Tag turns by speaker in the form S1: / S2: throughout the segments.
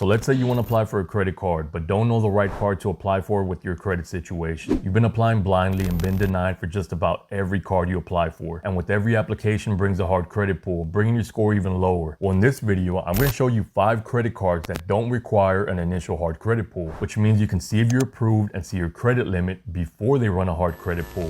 S1: So let's say you want to apply for a credit card, but don't know the right card to apply for with your credit situation. You've been applying blindly and been denied for just about every card you apply for. And with every application brings a hard credit pull, bringing your score even lower. Well, in this video, I'm going to show you 5 credit cards that don't require an initial hard credit pull, which means you can see if you're approved and see your credit limit before they run a hard credit pull.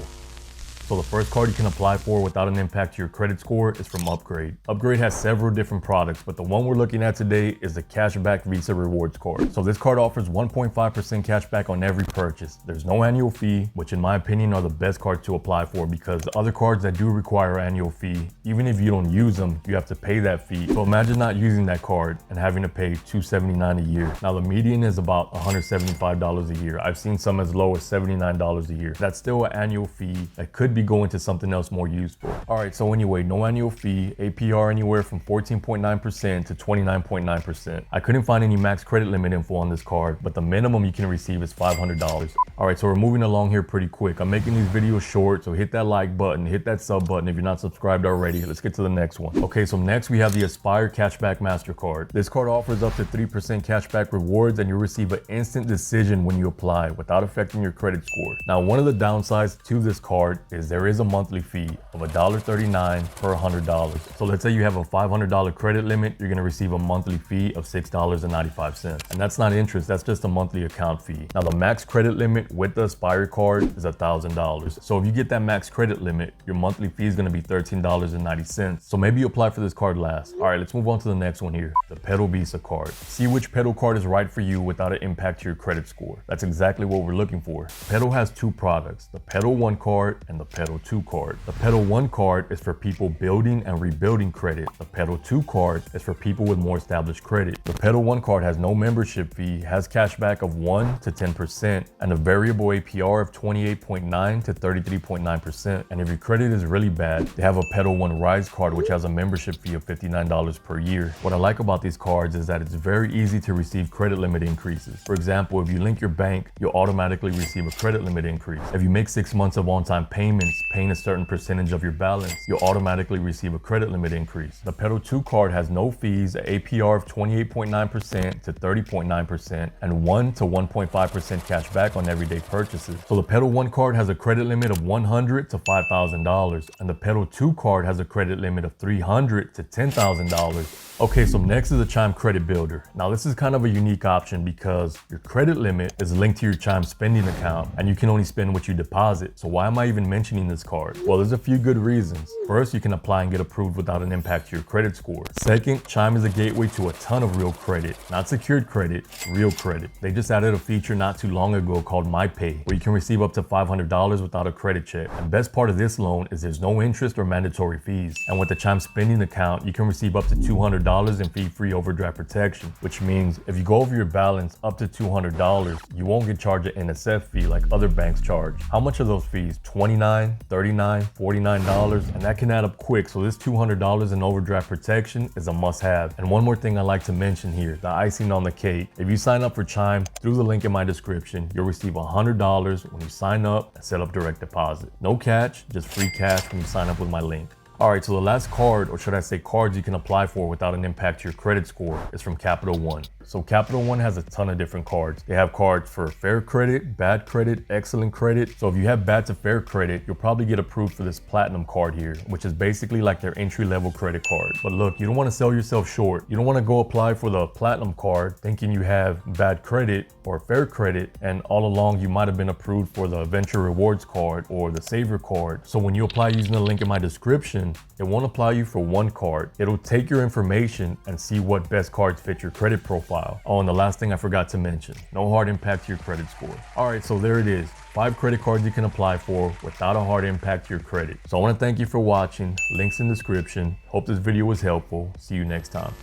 S1: So the first card you can apply for without an impact to your credit score is from Upgrade. Upgrade has several different products, but the one we're looking at today is the Cashback Visa Rewards card. So this card offers 1.5% cash back on every purchase. There's no annual fee, which in my opinion are the best cards to apply for, because the other cards that do require an annual fee, even if you don't use them, you have to pay that fee. So imagine not using that card and having to pay $279 a year. Now the median is about $175 a year. I've seen some as low as $79 a year. That's still an annual fee that could be going to something else more useful. All right, so anyway, no annual fee, APR anywhere from 14.9% to 29.9%. I couldn't find any max credit limit info on this card, but the minimum you can receive is $500. All right, so we're moving along here pretty quick. I'm making these videos short, so hit that like button, hit that sub button if you're not subscribed already. Let's get to the next one. Okay, so next we have the Aspire Cashback MasterCard. This card offers up to 3% cashback rewards, and you'll receive an instant decision when you apply without affecting your credit score. Now, one of the downsides to this card is there is a monthly fee of $1.39 per $100. So let's say you have a $500 credit limit, you're gonna receive a monthly fee of $6.95. And that's not interest, that's just a monthly account fee. Now the max credit limit with the Aspire card is $1,000. So if you get that max credit limit, your monthly fee is gonna be $13.90. So maybe you apply for this card last. All right, let's move on to the next one here, the Pedal Visa card. See which Pedal card is right for you without an impact to your credit score. That's exactly what we're looking for. Pedal has 2 products, the Pedal One card and the Pedal 2 card. The Pedal One card is for people building and rebuilding credit. The Pedal 2 card is for people with more established credit. The Pedal One card has no membership fee, has cash back of 1 to 10%, and a variable APR of 28.9 to 33.9%. And if your credit is really bad, they have a Pedal One Rise card, which has a membership fee of $59 per year. What I like about these cards is that it's very easy to receive credit limit increases. For example, if you link your bank, you'll automatically receive a credit limit increase. If you make 6 months of on-time payments, paying a certain percentage of your balance, you'll automatically receive a credit limit increase. The Pedal 2 card has no fees, an APR of 28.9% to 30.9%, and 1 to 1.5% cash back on everyday purchases. So the Pedal 1 card has a credit limit of $100 to $5,000, and the Pedal 2 card has a credit limit of $300 to $10,000. Okay, so next is the Chime Credit Builder. Now this is kind of a unique option because your credit limit is linked to your Chime spending account and you can only spend what you deposit. So why am I even mentioning this card? Well, there's a few good reasons. First, you can apply and get approved without an impact to your credit score. Second, Chime is a gateway to a ton of real credit, not secured credit, real credit. They just added a feature not too long ago called MyPay, where you can receive up to $500 without a credit check. And best part of this loan is there's no interest or mandatory fees. And with the Chime spending account, you can receive up to $200 in fee-free overdraft protection, which means if you go over your balance up to $200, you won't get charged an NSF fee like other banks charge. How much are those fees? $29, $39, $49, and that can add up quick. So this $200 in overdraft protection is a must-have. And one more thing I like to mention here, the icing on the cake. If you sign up for Chime through the link in my description, you'll receive $100 when you sign up and set up direct deposit. No catch, just free cash when you sign up with my link. All right, so the last card, or should I say cards you can apply for without an impact to your credit score, is from Capital One. So Capital One has a ton of different cards. They have cards for fair credit, bad credit, excellent credit. So if you have bad to fair credit, you'll probably get approved for this Platinum card here, which is basically like their entry-level credit card. But look, you don't want to sell yourself short. You don't want to go apply for the Platinum card thinking you have bad credit or fair credit, and all along you might have been approved for the Venture Rewards card or the Saver card. So when you apply using the link in my description, it won't apply you for one card. It'll take your information and see what best cards fit your credit profile. Oh, and the last thing I forgot to mention, no hard impact to your credit score. All right, so there it is. 5 credit cards you can apply for without a hard impact to your credit. So I want to thank you for watching. Links in the description. Hope this video was helpful. See you next time.